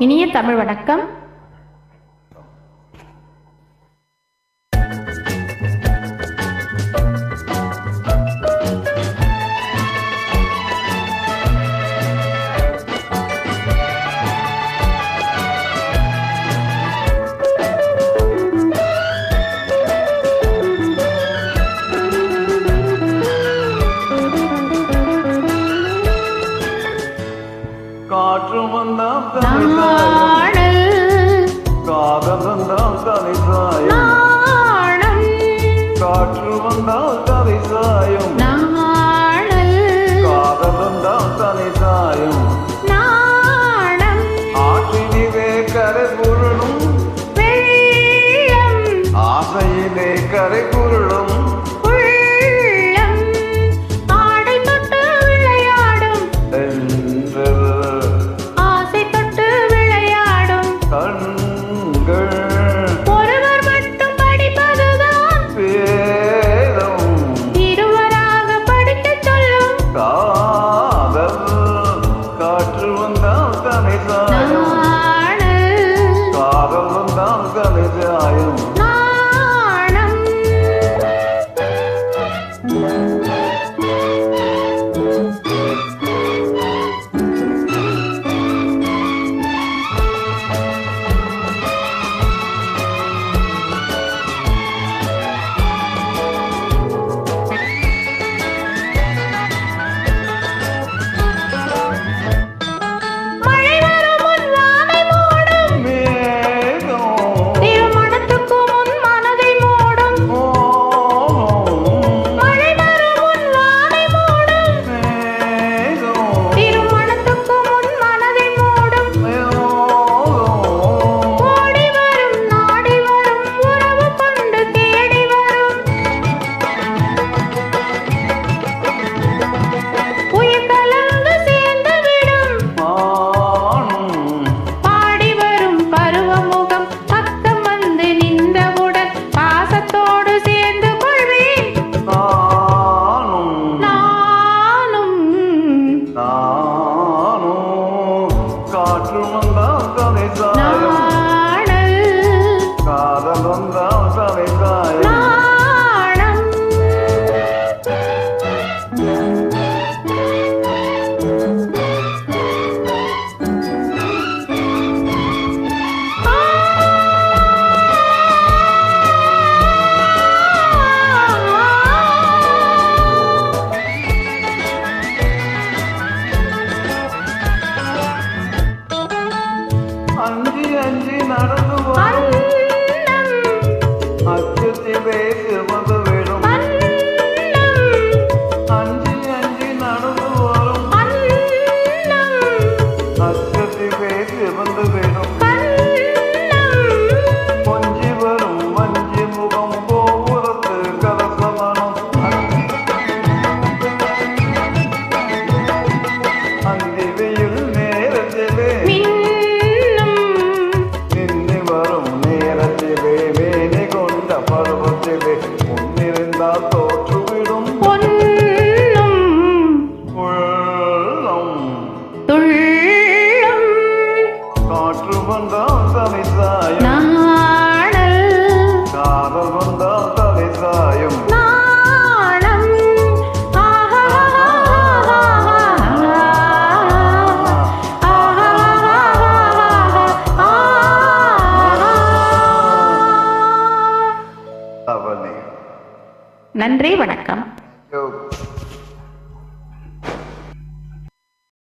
இனிய தமிழ் வணக்கம். காற்று வந்தாம் காதல் வந்தாம் கதை சாயம், காற்று வந்தால் கதை சாயம், காதல் வந்தால் கதை சாயம், ஆற்றினிலே கரை புரளும் ஆசையிலே கரை புரளும் காற்று வந்தால் கதை சாயம், காதல் வந்தால் கதை சாயம். அஞ்சி அஞ்சி நடந்து வரும் அச்சத்திலே சுமந்து விடும், அஞ்சி அஞ்சி நடந்து வரும் அச்சத்திலே சுமந்து விடும், கொஞ்சி வரும் மஞ்சி முகம் கோபுரத்து கலசமனம், அந்தி வெயில் நேரத்திலே பருவத்திலே முன்னிருந்தால் தோற்றுவிடும் காற்று வந்தால் தலை சாயம், காதல் வந்தால் தலை சாயம். நன்றி, வணக்கம்.